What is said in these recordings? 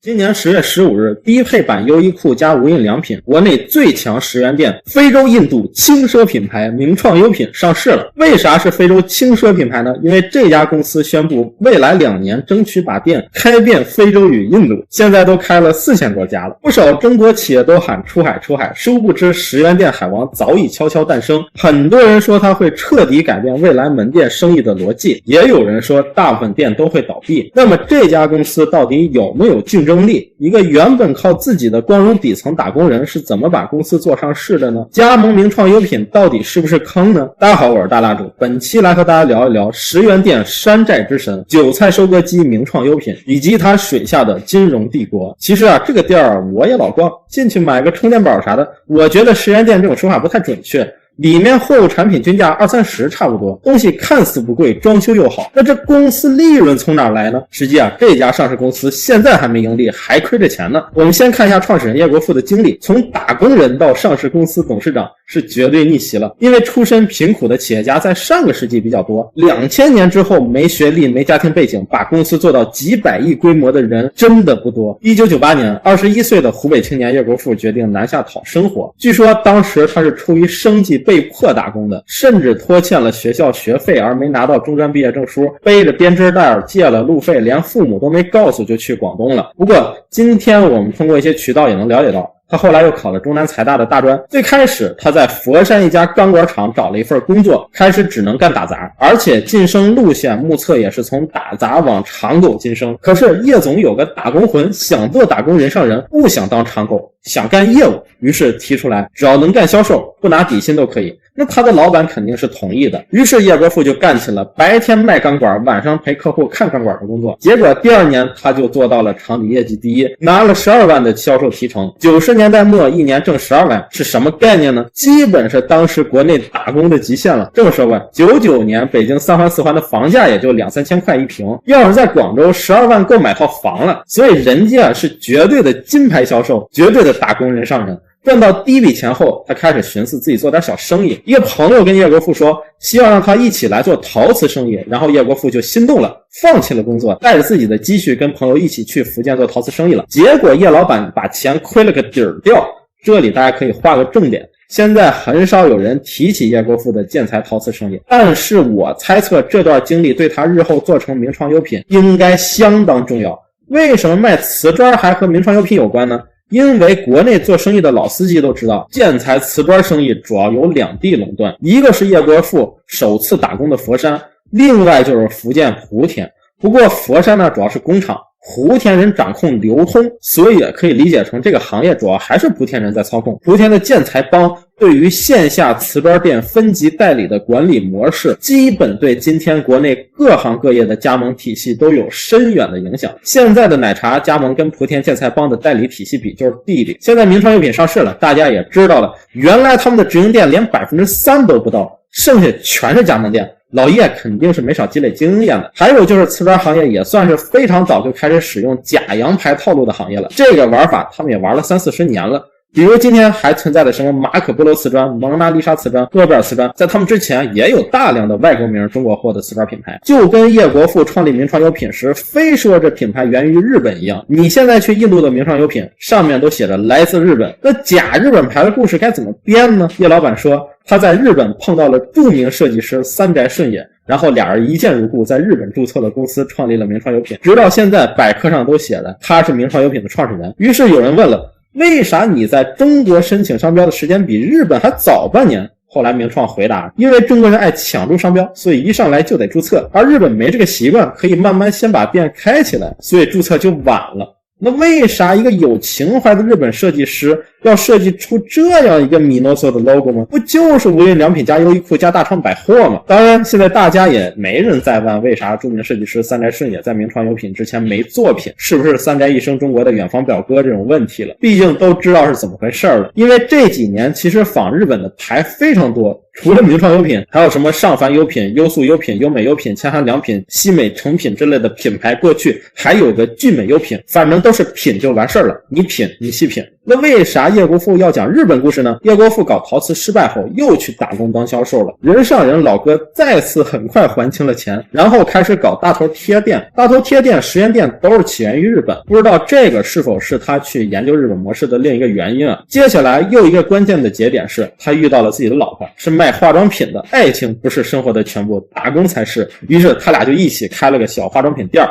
今年10月15日，低配版优衣库加无印良品国内最强10元店非洲印度轻奢品牌名创优品上市了。为啥是非洲轻奢品牌呢？因为这家公司宣布未来2年争取把店开遍非洲与印度，现在都开了4000多家了。不少中国企业都喊出海出海，殊不知10元店海王早已悄悄诞生。很多人说它会彻底改变未来门店生意的逻辑，也有人说大部分店都会倒闭。那么这家公司到底有没有竞争力？一个原本靠自己的光荣底层打工人是怎么把公司做上市的呢？加盟名创优品到底是不是坑呢？大家好，我是大蜡烛，本期来和大家聊一聊10元店山寨之神韭菜收割机名创优品以及它水下的金融帝国。其实这个店我也老逛，进去买个充电宝啥的，我觉得10元店这种说法不太准确。里面货物产品均价20-30差不多，东西看似不贵，装修又好，那这公司利润从哪来呢？实际这家上市公司现在还没盈利，还亏着钱呢。我们先看一下创始人叶国富的经历，从打工人到上市公司董事长是绝对逆袭了。因为出身贫苦的企业家在上个世纪比较多，2000年之后没学历没家庭背景把公司做到几百亿规模的人真的不多。1998年21岁的湖北青年叶国富决定南下讨生活，据说当时他是出于生计被迫打工的，甚至拖欠了学校学费而没拿到中专毕业证书，背着编织袋借了路费，连父母都没告诉就去广东了。不过今天我们通过一些渠道也能了解到，他后来又考了中南财大的大专。最开始他在佛山一家钢管厂找了一份工作，开始只能干打杂，而且晋升路线目测也是从打杂往长狗晋升。可是叶总有个打工魂，想做打工人上人，不想当长狗，想干业务，于是提出来只要能干销售，不拿底薪都可以。那他的老板肯定是同意的，于是叶国富就干起了白天卖钢管，晚上陪客户看钢管的工作。结果第2年他就做到了厂里业绩第一，拿了12万的销售提成。90年代末一年挣12万是什么概念呢？基本是当时国内打工的极限了。这么说吧，99年北京3环4环的房价也就2-3千块一平，要是在广州12万够买套房了。所以人家是绝对的金牌销售，绝对的打工人上人。赚到第一笔钱后，他开始寻思自己做点小生意。一个朋友跟叶国富说希望让他一起来做陶瓷生意，然后叶国富就心动了，放弃了工作，带着自己的积蓄跟朋友一起去福建做陶瓷生意了。结果叶老板把钱亏了个底儿掉。这里大家可以画个重点，现在很少有人提起叶国富的建材陶瓷生意，但是我猜测这段经历对他日后做成名创优品应该相当重要。为什么卖瓷砖还和名创优品有关呢？因为国内做生意的老司机都知道，建材瓷砖生意主要有2地垄断，一个是叶国富首次打工的佛山，另外就是福建莆田。不过佛山呢主要是工厂，莆田人掌控流通，所以也可以理解成这个行业主要还是莆田人在操控。莆田的建材帮对于线下瓷砖店分级代理的管理模式，基本对今天国内各行各业的加盟体系都有深远的影响。现在的奶茶加盟跟莆田建材帮的代理体系比就是弟弟。现在名创优品上市了，大家也知道了，原来他们的直营店连 3% 都不到，剩下全是加盟店。老叶肯定是没少积累经验的。还有就是瓷砖行业也算是非常早就开始使用假洋牌套路的行业了，这个玩法他们也玩了30-40年了。比如今天还存在的什么马可波罗瓷砖、蒙娜丽莎瓷砖、诺贝尔瓷砖，在他们之前也有大量的外国名中国货的瓷砖品牌。就跟叶国富创立名创优品时非说这品牌源于日本一样，你现在去印度的名创优品上面都写着来自日本，那假日本牌的故事该怎么编呢？叶老板说他在日本碰到了著名设计师三宅顺也，然后俩人一见如故，在日本注册了公司，创立了名创优品。直到现在百科上都写了他是名创优品的创始人。于是有人问了，为啥你在中国申请商标的时间比日本还早半年？后来名创回答，因为中国人爱抢注商标，所以一上来就得注册，而日本没这个习惯，可以慢慢先把店开起来，所以注册就晚了。那为啥一个有情怀的日本设计师要设计出这样一个米诺索的 logo 吗？不就是无印良品加优衣库加大创百货吗？当然现在大家也没人再问为啥著名设计师三宅顺也在名创优品之前没作品，是不是三宅一生中国的远房表哥这种问题了，毕竟都知道是怎么回事了。因为这几年其实仿日本的牌非常多，除了名创优品还有什么上凡优品、优素优品、优美优品、千寒良品、西美成品之类的品牌，过去还有个聚美优品，反正都是品就完事儿了，你品你细品。那为啥叶国富要讲日本故事呢？叶国富搞陶瓷失败后又去打工当销售了，人上人老哥再次很快还清了钱，然后开始搞大头贴店。大头贴店、实验店都是起源于日本，不知道这个是否是他去研究日本模式的另一个原因啊？接下来又一个关键的节点是他遇到了自己的老婆，是卖化妆品的，爱情不是生活的全部，打工才是。于是他俩就一起开了个小化妆品店。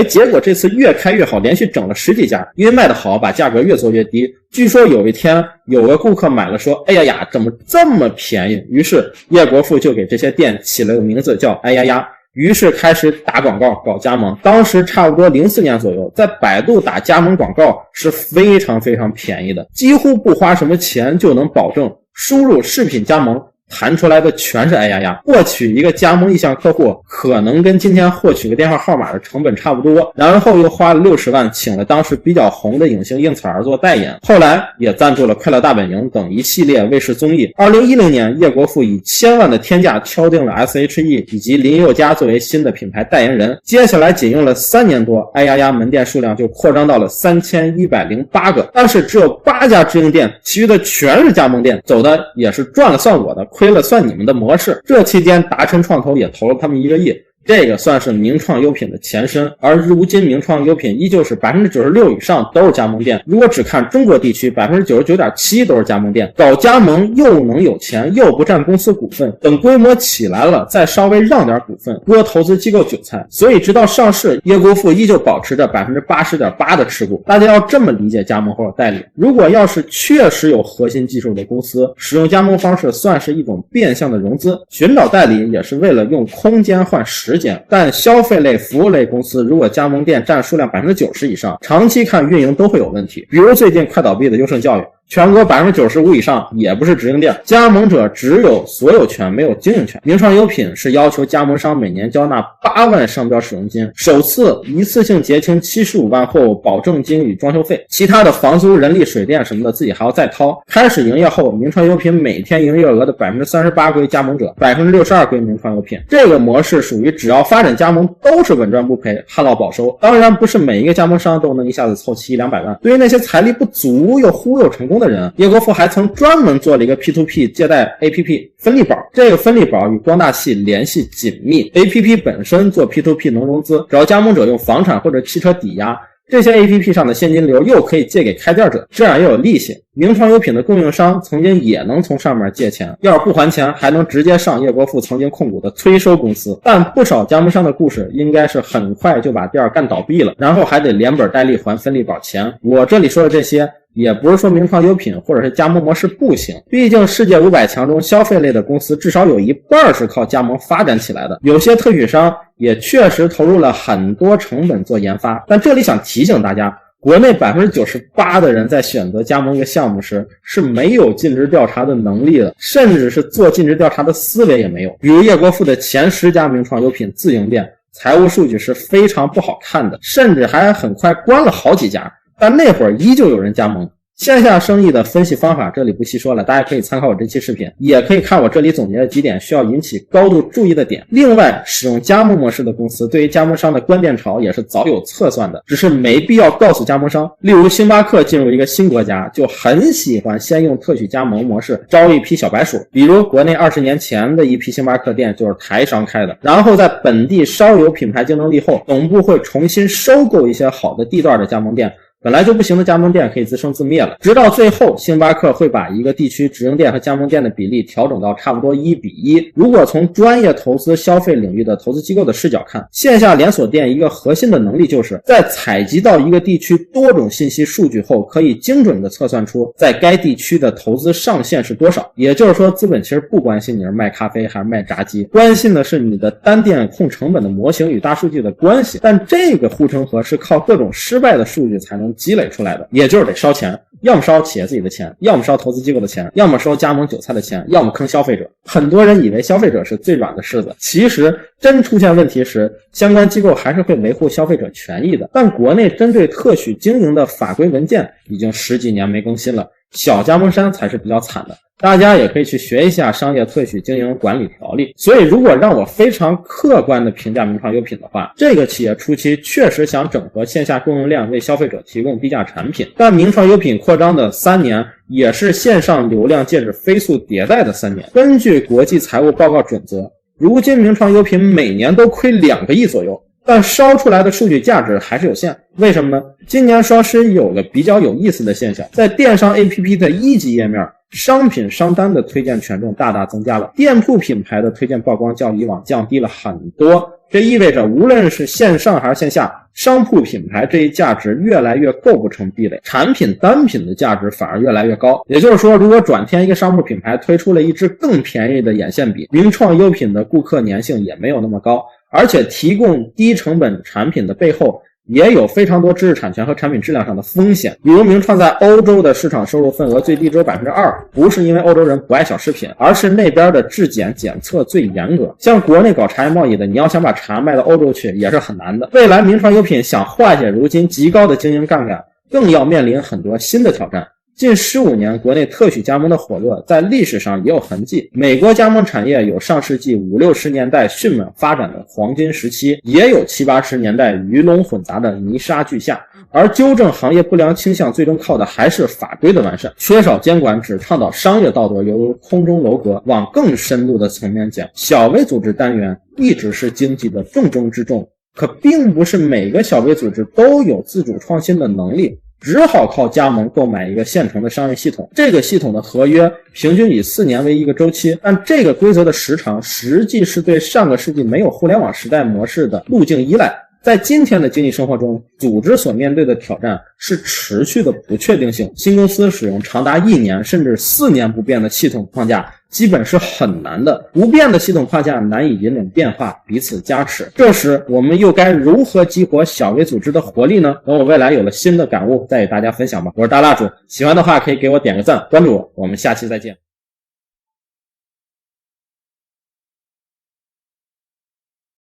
结果这次越开越好，连续整了10几家，因为卖得好，把价格越做越低。据说有一天有个顾客买了说，哎呀呀，怎么这么便宜？于是叶国富就给这些店起了个名字叫哎呀呀，于是开始打广告搞加盟。当时差不多04年左右，在百度打加盟广告是非常非常便宜的，几乎不花什么钱就能保证输入饰品加盟弹出来的全是哎呀呀，获取一个加盟意向客户可能跟今天获取个电话号码的成本差不多，然后又花了60万请了当时比较红的影星应采儿做代言，后来也赞助了快乐大本营等一系列卫视综艺。2010年叶国富以1000万的天价敲定了 SHE 以及林宥嘉作为新的品牌代言人，接下来仅用了3年多，哎呀呀门店数量就扩张到了3108个，但是只有8家直营店，其余的全是加盟店，走的也是赚了算我的，亏了算你们的模式。这期间达成创投也投了他们1个亿，这个算是名创优品的前身，而如今名创优品依旧是 96% 以上都是加盟店。如果只看中国地区 99.7% 都是加盟店，搞加盟又能有钱又不占公司股份，等规模起来了再稍微让点股份，割投资机构韭菜。所以直到上市，叶国富依旧保持着 80.8% 的持股。大家要这么理解加盟或者代理，如果要是确实有核心技术的公司，使用加盟方式算是一种变相的融资，寻找代理也是为了用空间换时间。但消费类服务类公司如果加盟店占数量 90% 以上，长期看运营都会有问题。比如最近快倒闭的优胜教育，全国 95% 以上也不是直营店，加盟者只有所有权没有经营权。名创优品是要求加盟商每年交纳8万商标使用金，首次一次性结清75万后保证金与装修费，其他的房租、人力、水电什么的自己还要再掏。开始营业后，名创优品每天营业额的 38% 归加盟者， 62% 归名创优品。这个模式属于只要发展加盟都是稳赚不赔，旱涝保收。当然不是每一个加盟商都能一下子凑齐100-200万，对于那些财力不足又忽悠成功的人，叶国富还曾专门做了一个 P2P 借贷 APP 分利宝。这个分利宝与光大系联系紧密， APP 本身做 P2P 能融资，找加盟者用房产或者汽车抵押，这些 APP 上的现金流又可以借给开店者，这样又有利息。名创优品的供应商曾经也能从上面借钱，要是不还钱还能直接上叶国富曾经控股的催收公司。但不少加盟商的故事应该是很快就把店干倒闭了，然后还得连本带利还分利宝钱。我这里说的这些也不是说名创优品或者是加盟模式不行，毕竟世界500强中消费类的公司至少有一半是靠加盟发展起来的，有些特许商也确实投入了很多成本做研发。但这里想提醒大家，国内 98% 的人在选择加盟一个项目时是没有尽职调查的能力的，甚至是做尽职调查的思维也没有。比如叶国富的前10家名创优品自营店，财务数据是非常不好看的，甚至还很快关了好几家，但那会儿依旧有人加盟。线下生意的分析方法这里不细说了，大家可以参考我这期视频，也可以看我这里总结的几点需要引起高度注意的点。另外，使用加盟模式的公司对于加盟商的关店潮也是早有测算的，只是没必要告诉加盟商。例如星巴克进入一个新国家，就很喜欢先用特许加盟模式招一批小白鼠，比如国内20年前的一批星巴克店就是台商开的，然后在本地稍有品牌竞争力后，总部会重新收购一些好的地段的加盟店，本来就不行的加盟店可以自生自灭了，直到最后星巴克会把一个地区直营店和加盟店的比例调整到差不多1:1。如果从专业投资消费领域的投资机构的视角看，线下连锁店一个核心的能力就是在采集到一个地区多种信息数据后，可以精准的测算出在该地区的投资上限是多少。也就是说，资本其实不关心你是卖咖啡还是卖炸鸡，关心的是你的单店控成本的模型与大数据的关系。但这个护城河是靠各种失败的数据才能积累出来的，也就是得烧钱，要么烧企业自己的钱，要么烧投资机构的钱，要么收加盟韭菜的钱，要么坑消费者。很多人以为消费者是最软的柿子，其实真出现问题时，相关机构还是会维护消费者权益的。但国内针对特许经营的法规文件已经10几年没更新了，小加盟商才是比较惨的。大家也可以去学一下商业特许经营管理条例。所以如果让我非常客观的评价名创优品的话，这个企业初期确实想整合线下供应链，为消费者提供低价产品，但名创优品扩张的3年也是线上流量介质飞速迭代的3年。根据国际财务报告准则，如今名创优品每年都亏2个亿左右，但烧出来的数据价值还是有限。为什么呢？今年双十一有个比较有意思的现象，在电商 APP 的1级页面，商品商单的推荐权重大大增加了，店铺品牌的推荐曝光较以往降低了很多。这意味着无论是线上还是线下，商铺品牌这一价值越来越构不成壁垒，产品单品的价值反而越来越高。也就是说，如果转天一个商铺品牌推出了一支更便宜的眼线笔，名创优品的顾客粘性也没有那么高，而且提供低成本产品的背后也有非常多知识产权和产品质量上的风险。比如名创在欧洲的市场收入份额最低只有 2%， 不是因为欧洲人不爱小饰品，而是那边的质检检测最严格。像国内搞茶叶贸易的，你要想把茶卖到欧洲去也是很难的。未来名创优品想化解如今极高的经营杠杆，更要面临很多新的挑战。近15年，国内特许加盟的火热在历史上也有痕迹。美国加盟产业有上世纪50、60年代迅猛发展的黄金时期，也有70、80年代鱼龙混杂的泥沙俱下。而纠正行业不良倾向，最终靠的还是法规的完善。缺少监管，只倡导商业道德，犹如空中楼阁。往更深度的层面讲，小微组织单元一直是经济的重中之重，可并不是每个小微组织都有自主创新的能力，只好靠加盟购买一个现成的商业系统。这个系统的合约平均以4年为一个周期，但这个规则的时长实际是对上个世纪没有互联网时代模式的路径依赖。在今天的经济生活中，组织所面对的挑战是持续的不确定性。新公司使用长达1年甚至4年不变的系统框架，基本是很难的。不变的系统框架难以引领变化，彼此加持。这时我们又该如何激活小微组织的活力呢？等我未来有了新的感悟再与大家分享吧。我是大蜡烛，喜欢的话可以给我点个赞，关注我，我们下期再见。